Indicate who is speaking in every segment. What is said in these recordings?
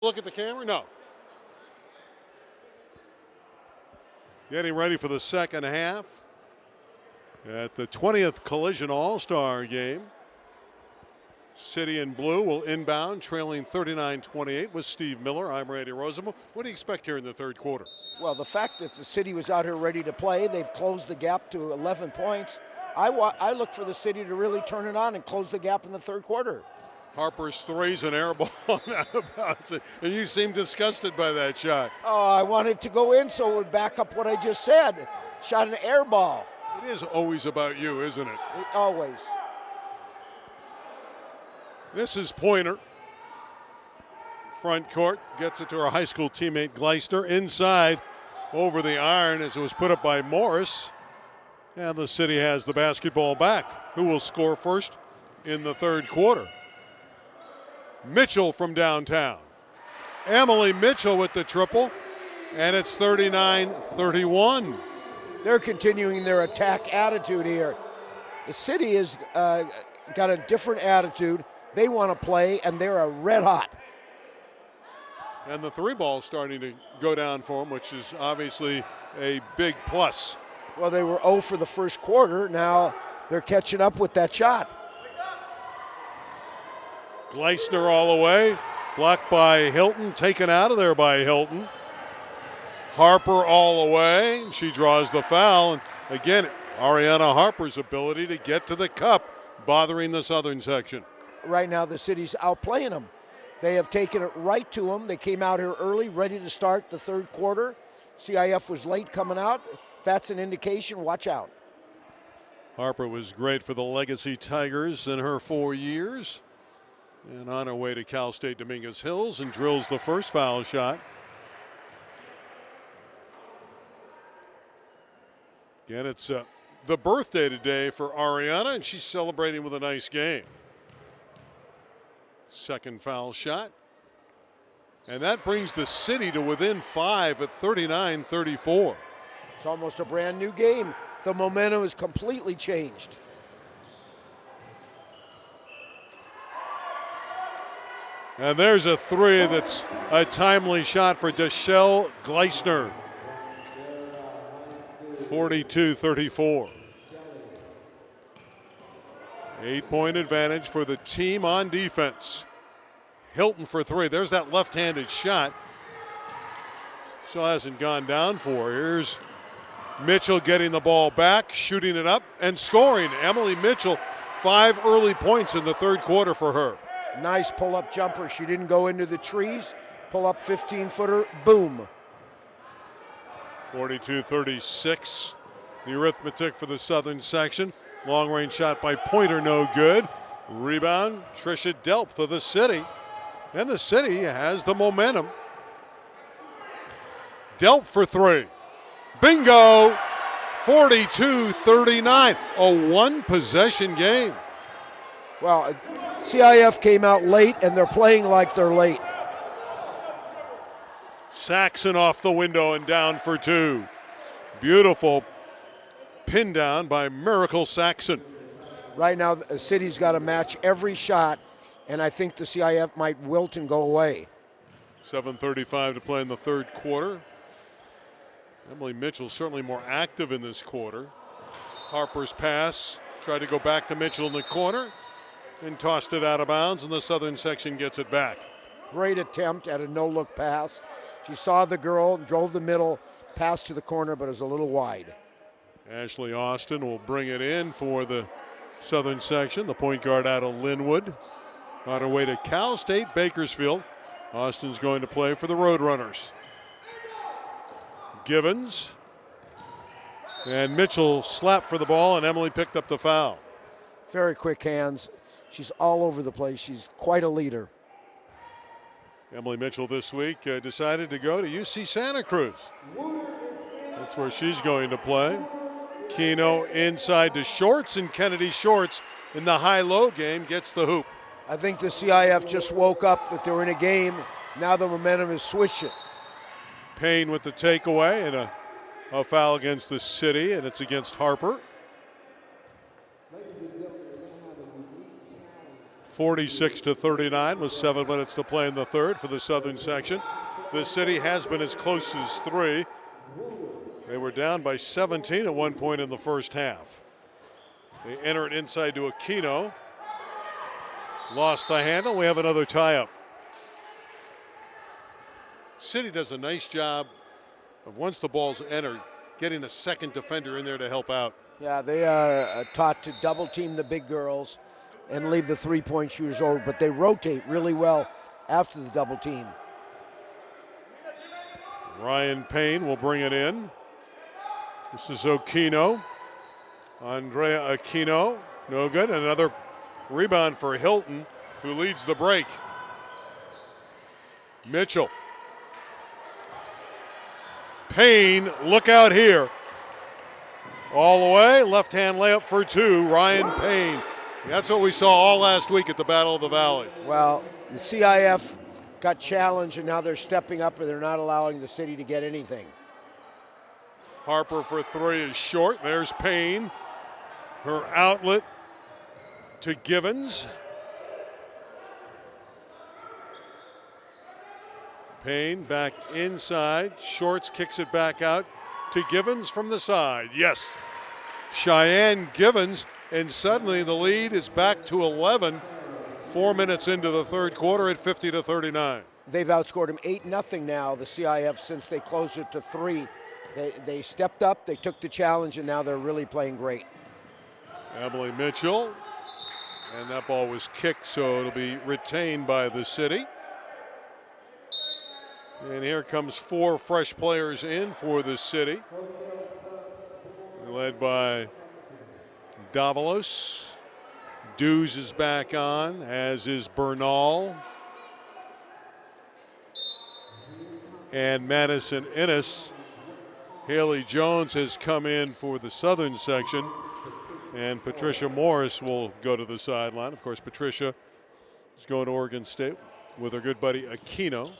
Speaker 1: Look at the camera? No. Getting ready for the second half at the 20th Collision All-Star game. City in blue will inbound, trailing 39-28 with Steve Miller. I'm Randy Rosenbaum. What do you expect here in the third quarter?
Speaker 2: Well, the fact that the City was out here ready to play, they've closed the gap to 11 points. I look for the City to really turn it on and close the gap in the third quarter.
Speaker 1: Harper's three's an air ball out of bounds, and you seem disgusted by that shot.
Speaker 2: Oh, I wanted to go in so it would back up what I just said. Shot an air ball.
Speaker 1: It is always about you, isn't it?
Speaker 2: Always.
Speaker 1: This is Pointer. Front court, gets it to her high school teammate Gleisner. Inside, over the iron as it was put up by Morris. And the City has the basketball back. Who will score first in the third quarter? Mitchell from downtown. Emily Mitchell with the triple, and it's 39-31.
Speaker 2: They're continuing their attack attitude here. The City has got a different attitude. They want to play, and they're red hot.
Speaker 1: And the three ball starting to go down for them, which is obviously a big plus.
Speaker 2: Well, they were 0 for the first quarter. Now they're catching up with that shot.
Speaker 1: Gleisner all the way, blocked by Hilton, taken out of there by Hilton. Harper all the way, she draws the foul. And again, Ariana Harper's ability to get to the cup bothering the southern section.
Speaker 2: Right now the City's outplaying them. They have taken it right to them. They came out here early, ready to start the third quarter. CIF was late coming out. If that's an indication, watch out.
Speaker 1: Harper was great for the Legacy Tigers in her 4 years. And on her way to Cal State Dominguez Hills and drills the first foul shot. Again, it's the birthday today for Ariana, and she's celebrating with a nice game. Second foul shot. And that brings the City to within 5 at 39-34.
Speaker 2: It's almost a brand new game. The momentum is completely changed.
Speaker 1: And there's a three that's a timely shot for Deshelle Gleisner. 42-34. 8-point advantage for the team on defense. Hilton for three. There's that left-handed shot. Still hasn't gone down for her. Here's Mitchell getting the ball back, shooting it up, and scoring. Emily Mitchell, 5 early points in the third quarter for her.
Speaker 2: Nice pull-up jumper. She didn't go into the trees. Pull-up 15-footer, boom.
Speaker 1: 42-36. The arithmetic for the southern section. Long-range shot by Pointer, no good. Rebound, Trisha Delp for the City. And the City has the momentum. Delp for three. Bingo! 42-39. A one-possession game.
Speaker 2: Well, CIF came out late, and they're playing like they're late.
Speaker 1: Saxon off the window and down for two. Beautiful pin down by Miracle Saxon.
Speaker 2: Right now, the City's got to match every shot, and I think the CIF might wilt and go away.
Speaker 1: 7:35 to play in the third quarter. Emily Mitchell certainly more active in this quarter. Harper's pass, tried to go back to Mitchell in the corner, and tossed it out of bounds, and the southern section gets it back.
Speaker 2: Great attempt at a no-look pass. She saw the girl, drove the middle, pass to the corner, but it was a little wide.
Speaker 1: Ashley Austin will bring it in for the southern section, the point guard out of Linwood. On her way to Cal State Bakersfield. Austin's going to play for the Roadrunners. Givens. And Mitchell slapped for the ball, and Emily picked up the foul.
Speaker 2: Very quick hands. She's all over the place. She's quite a leader.
Speaker 1: Emily Mitchell this week decided to go to UC Santa Cruz. That's where she's going to play. Keno inside to Shorts, and Kennedy Shorts in the high-low game gets the hoop.
Speaker 2: I think the CIF just woke up that they were in a game. Now the momentum is switching.
Speaker 1: Payne with the takeaway, and a foul against the City, and it's against Harper. 46-39 with 7 minutes to play in the third for the Southern section. The City has been as close as 3. They were down by 17 at one point in the first half. They enter it inside to Aquino. Lost the handle. We have another tie-up. City does a nice job of, once the ball's entered, getting a second defender in there to help out.
Speaker 2: Yeah, they are taught to double team the big girls and leave the three-point shooters over, but they rotate really well after the double team.
Speaker 1: Ryan Payne will bring it in. This is Aquino. Andrea Aquino, no good. Another rebound for Hilton, who leads the break. Mitchell. Payne, look out here. All the way, left-hand layup for 2, Ryan Payne. That's what we saw all last week at the Battle of the Valley.
Speaker 2: Well, the CIF got challenged, and now they're stepping up, and they're not allowing the City to get anything.
Speaker 1: Harper for 3 is short. There's Payne. Her outlet to Givens. Payne back inside. Shorts kicks it back out to Givens from the side. Yes. Cheyenne Givens, and suddenly the lead is back to 11. 4 minutes into the third quarter at 50-39.
Speaker 2: They've outscored them 8-0 now, the CIF, since they closed it to 3. They stepped up, they took the challenge, and now they're really playing great.
Speaker 1: Emily Mitchell, and that ball was kicked, so it'll be retained by the City. And here comes 4 fresh players in for the City, led by Davalos. Dews is back on, as is Bernal. And Madison Innes. Haley Jones has come in for the Southern section, and Patricia Morris will go to the sideline. Of course, Patricia is going to Oregon State with her good buddy Aquino.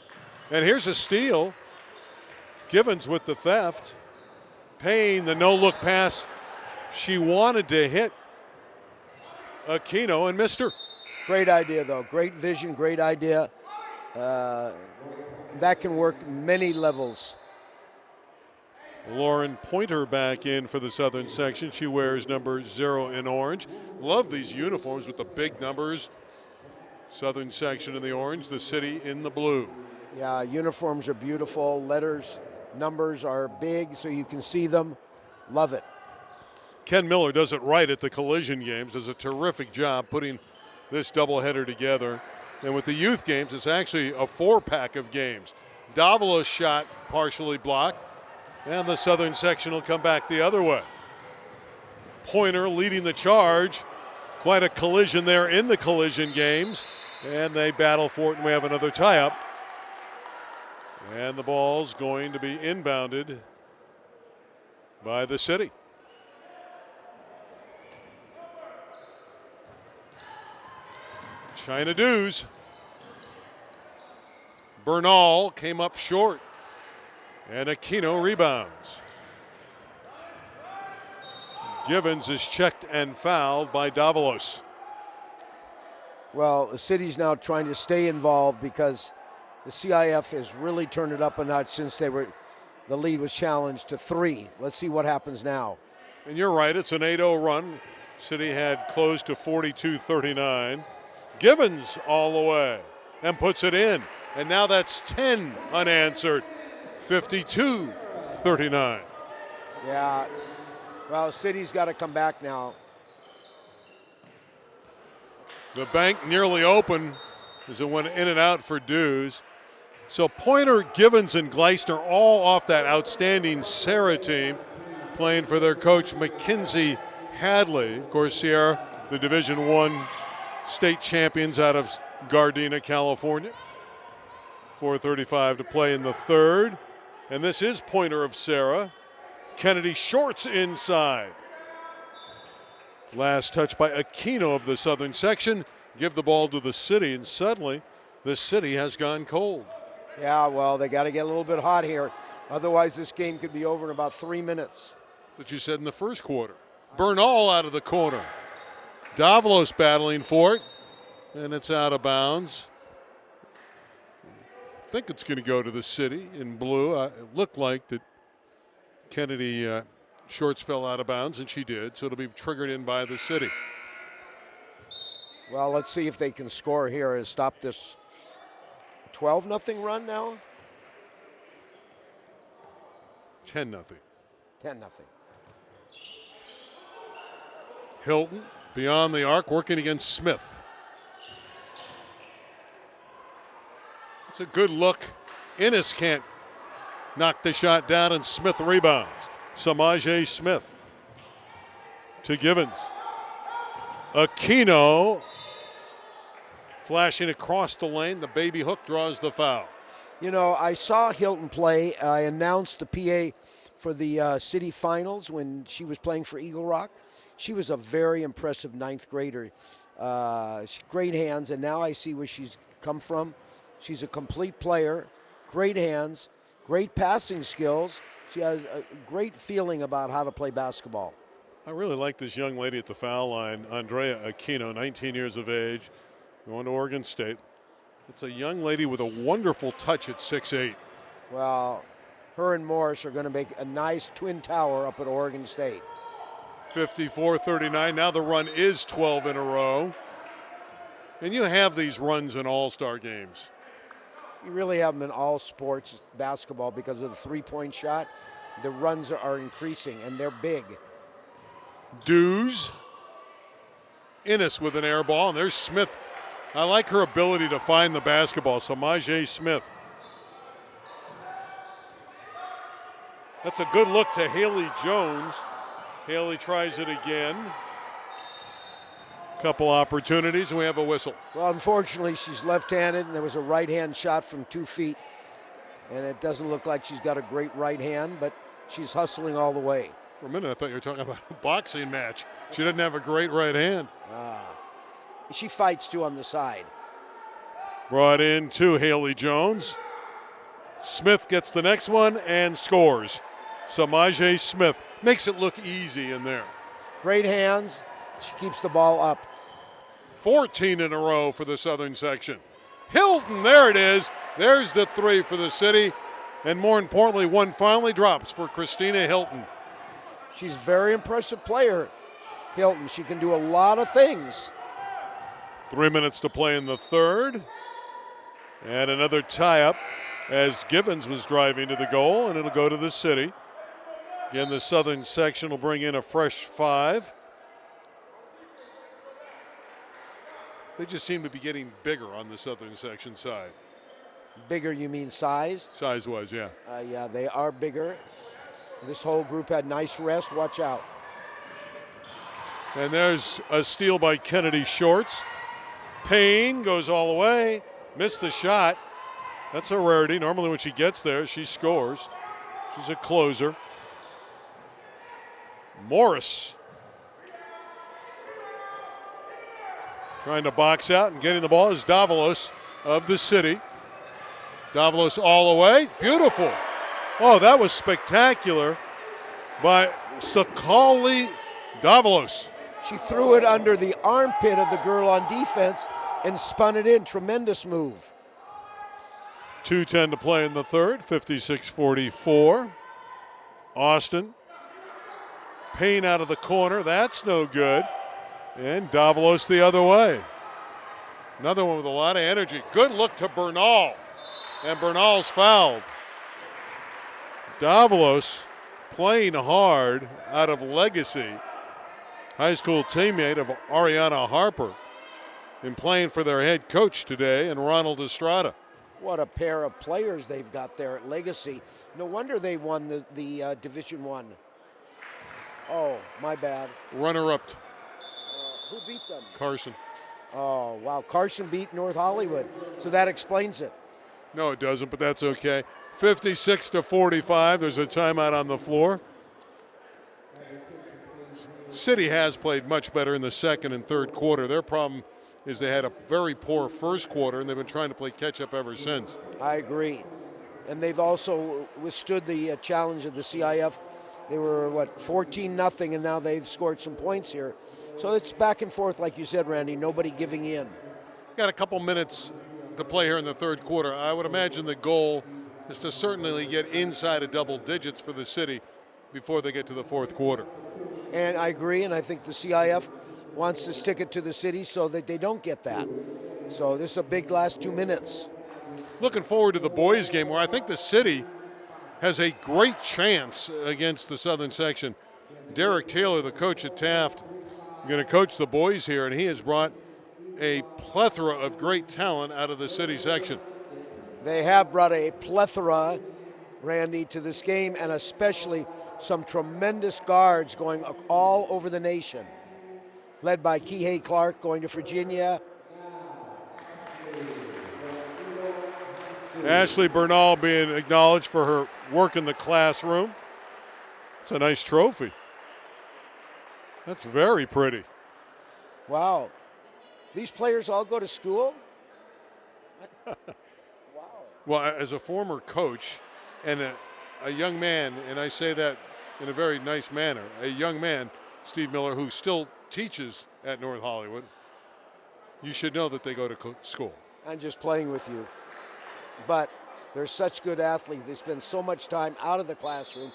Speaker 1: And here's a steal. Givens with the theft. Payne, the no-look pass. She wanted to hit Aquino and missed her.
Speaker 2: Great idea, though. Great vision, great idea. That can work many levels.
Speaker 1: Lauren Pointer back in for the Southern section. She wears number 0 in orange. Love these uniforms with the big numbers. Southern section in the orange, the City in the blue.
Speaker 2: Yeah, uniforms are beautiful. Letters, numbers are big so you can see them. Love it.
Speaker 1: Ken Miller does it right at the Collision games. Does a terrific job putting this doubleheader together. And with the youth games, it's actually a 4-pack of games. Davalos shot partially blocked, and the Southern section will come back the other way. Pointer leading the charge. Quite a collision there in the Collision games, and they battle for it, and we have another tie-up. And the ball's going to be inbounded by the City. China Dews. Bernal came up short, and Aquino rebounds. Givens is checked and fouled by Davalos.
Speaker 2: Well, the City's now trying to stay involved because the CIF has really turned it up a notch since the lead was challenged to 3. Let's see what happens now.
Speaker 1: And you're right, it's an 8-0 run. City had closed to 42-39. Givens all the way and puts it in. And now that's 10 unanswered. 52-39.
Speaker 2: Yeah, well, City's got to come back now.
Speaker 1: The bank nearly open as it went in and out for Dews. So Pointer, Givens, and Gleisner all off that outstanding Serra team, playing for their coach Mackenzie Hadley. Of course, Sierra, the Division I state champions out of Gardena, California. 4:35 to play in the third. And this is Pointer of Serra. Kennedy Shorts inside. Last touch by Aquino of the Southern section. Give the ball to the City, and suddenly the City has gone cold.
Speaker 2: Yeah, well, they got to get a little bit hot here. Otherwise, this game could be over in about 3 minutes.
Speaker 1: That's what you said in the first quarter. Bernal out of the corner. Davalos battling for it. And it's out of bounds. I think it's going to go to the city in blue. It looked like that Kennedy shorts fell out of bounds, and she did, so it'll be triggered in by the city.
Speaker 2: Well, let's see if they can score here and stop this 12-0 run now.
Speaker 1: 10-0.
Speaker 2: 10-0.
Speaker 1: Hilton beyond the arc, working against Smith. It's a good look. Innes can't knock the shot down, and Smith rebounds. Samaje Smith to Givens. Aquino flashing across the lane. The baby hook draws the foul.
Speaker 2: You know, I saw Hilton play. I announced the PA for the city finals when she was playing for Eagle Rock. She was a very impressive ninth grader. Great hands, and now I see where she's come from. She's a complete player, great hands, great passing skills. She has a great feeling about how to play basketball.
Speaker 1: I really like this young lady at the foul line, Andrea Aquino, 19 years of age, going to Oregon State. It's a young lady with a wonderful touch at 6'8".
Speaker 2: Well, her and Morris are going to make a nice twin tower up at Oregon State.
Speaker 1: 54-39. Now the run is 12 in a row. And you have these runs in all-star games.
Speaker 2: You really have them in all sports basketball because of the three-point shot. The runs are increasing, and they're big.
Speaker 1: Dews. Innes with an air ball, and there's Smith. I like her ability to find the basketball. Samaje Smith. That's a good look to Haley Jones. Haley tries it again. Couple opportunities, and we have a whistle.
Speaker 2: Well, unfortunately, she's left-handed, and there was a right-hand shot from 2 feet. And it doesn't look like she's got a great right hand, but she's hustling all the way.
Speaker 1: For a minute, I thought you were talking about a boxing match. She doesn't have a great right hand.
Speaker 2: She fights, too, on the side.
Speaker 1: Brought in to Haley Jones. Smith gets the next one and scores. Samaje Smith makes it look easy in there.
Speaker 2: Great hands. She keeps the ball up.
Speaker 1: 14 in a row for the Southern section. Hilton, there it is. There's the three for the city. And more importantly, one finally drops for Christina Hilton.
Speaker 2: She's a very impressive player, Hilton. She can do a lot of things.
Speaker 1: 3 minutes to play in the third. And another tie-up as Givens was driving to the goal, and it'll go to the city. Again, the Southern section will bring in a fresh 5. They just seem to be getting bigger on the Southern section side.
Speaker 2: Bigger, you mean size?
Speaker 1: Size-wise, yeah.
Speaker 2: Yeah, they are bigger. This whole group had nice rest. Watch out.
Speaker 1: And there's a steal by Kennedy Shorts. Payne goes all the way. Missed the shot. That's a rarity. Normally when she gets there, she scores. She's a closer. Morris trying to box out and getting the ball is Davalos of the city. Davalos all the way. Beautiful. Oh, that was spectacular by Sakali Davalos.
Speaker 2: She threw it under the armpit of the girl on defense and spun it in. Tremendous move.
Speaker 1: 2:10 to play in the third, 56-44. Austin. Payne out of the corner. That's no good. And Davalos the other way. Another one with a lot of energy. Good look to Bernal. And Bernal's fouled. Davalos playing hard out of Legacy. High school teammate of Ariana Harper. And playing for their head coach today and Ronald Estrada.
Speaker 2: What a pair of players they've got there at Legacy. No wonder they won the Division I. Oh, my bad.
Speaker 1: Runner-up.
Speaker 2: Who beat them?
Speaker 1: Carson.
Speaker 2: Oh, wow. Carson beat North Hollywood. So that explains it.
Speaker 1: No, it doesn't, but that's okay. 56-45. There's a timeout on the floor. City has played much better in the second and third quarter. Their problem is they had a very poor first quarter, and they've been trying to play catch-up ever since.
Speaker 2: I agree. And they've also withstood the challenge of the CIF. They were, 14-0, and now they've scored some points here. So it's back and forth, like you said, Randy, nobody giving in.
Speaker 1: got a couple minutes to play here in the third quarter. I would imagine the goal is to certainly get inside of double digits for the city before they get to the fourth quarter.
Speaker 2: And I agree, and I think the CIF wants to stick it to the city so that they don't get that. So this is a big last 2 minutes.
Speaker 1: Looking forward to the boys' game, where I think the city has a great chance against the Southern section. Derek Taylor, the coach at Taft, going to coach the boys here, and he has brought a plethora of great talent out of the city section.
Speaker 2: They have brought a plethora, Randy, to this game, and especially some tremendous guards going all over the nation, led by Kihei Clark going to Virginia.
Speaker 1: Ashley Bernal being acknowledged for her work in the classroom. It's a nice trophy. That's very pretty.
Speaker 2: Wow. These players all go to school? Wow.
Speaker 1: Well, as a former coach and a young man, and I say that in a very nice manner, a young man, Steve Miller, who still teaches at North Hollywood, you should know that they go to school.
Speaker 2: I'm just playing with you. But they're such good athletes. They spend so much time out of the classroom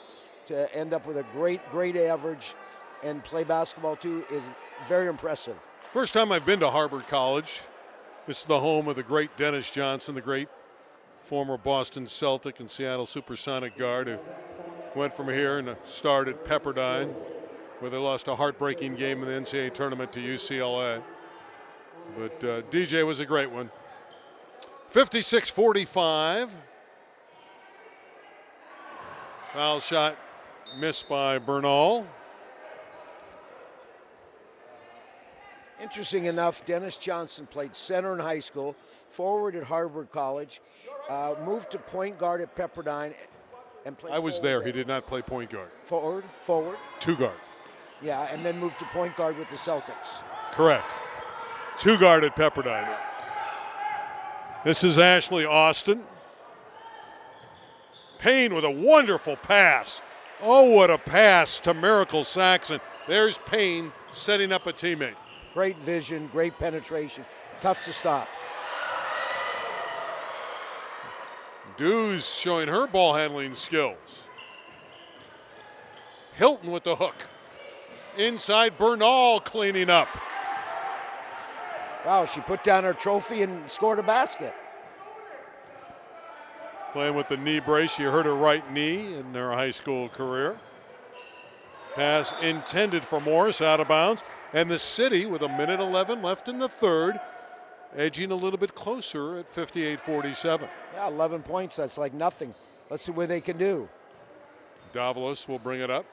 Speaker 2: to end up with a great average and play basketball too is very impressive.
Speaker 1: First time I've been to Harvard College. This is the home of the great Dennis Johnson, the great former Boston Celtic and Seattle Supersonic guard who went from here and started Pepperdine, where they lost a heartbreaking game in the NCAA tournament to UCLA. But DJ was a great one. 56-45. Foul shot missed by Bernal.
Speaker 2: Interesting enough, Dennis Johnson played center in high school, forward at Harvard College, moved to point guard at Pepperdine, and played.
Speaker 1: I was there. He did not play point guard.
Speaker 2: Forward.
Speaker 1: Two guard.
Speaker 2: Yeah, and then moved to point guard with the Celtics.
Speaker 1: Correct. Two guard at Pepperdine. This is Ashley Austin. Payne with a wonderful pass. Oh, what a pass to Miracle Saxon. There's Payne setting up a teammate.
Speaker 2: Great vision, great penetration, tough to stop.
Speaker 1: Dews showing her ball handling skills. Hilton with the hook. Inside, Bernal cleaning up.
Speaker 2: Wow, she put down her trophy and scored a basket.
Speaker 1: Playing with the knee brace. She hurt her right knee in her high school career. Pass intended for Morris, out of bounds. And the city, with 1:11 left in the third, edging a little bit closer at 58-47.
Speaker 2: Yeah, 11 points, that's like nothing. Let's see what they can do.
Speaker 1: Davalos will bring it up.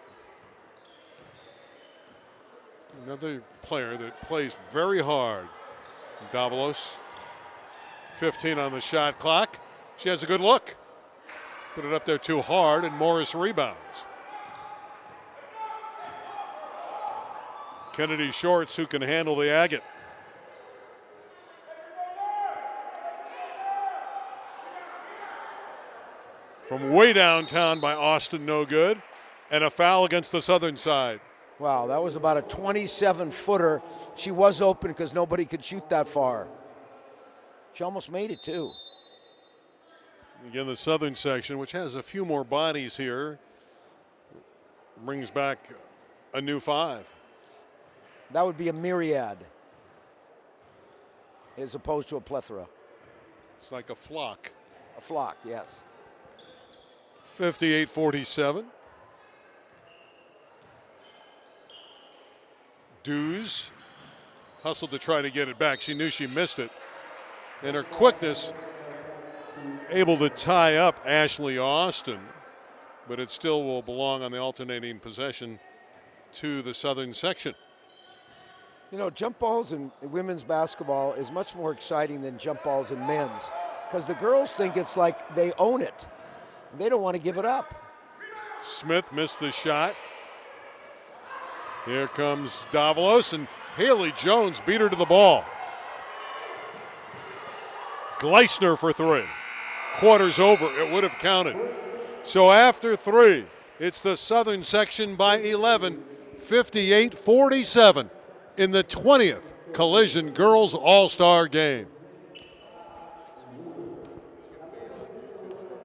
Speaker 1: Another player that plays very hard. Davalos, 15 on the shot clock. She has a good look. Put it up there too hard, and Morris rebounds. Kennedy Shorts, who can handle the agate. From way downtown by Austin, no good. And a foul against the southern side.
Speaker 2: Wow, that was about a 27-footer. She was open because nobody could shoot that far. She almost made it, too.
Speaker 1: Again, the southern section, which has a few more bodies here, brings back a new 5.
Speaker 2: That would be a myriad as opposed to a plethora.
Speaker 1: It's like a flock.
Speaker 2: A flock, yes.
Speaker 1: 58-47. Dews hustled to try to get it back. She knew she missed it. And her quickness able to tie up Ashley Austin, but it still will belong on the alternating possession to the southern section.
Speaker 2: You know, jump balls in women's basketball is much more exciting than jump balls in men's because the girls think it's like they own it. They don't want to give it up.
Speaker 1: Smith missed the shot. Here comes Davalos, and Haley Jones beat her to the ball. Gleisner for 3. Quarter's over. It would have counted. So after 3, it's the southern section by 11, 58-47 in the 20th Collision Girls All-Star Game.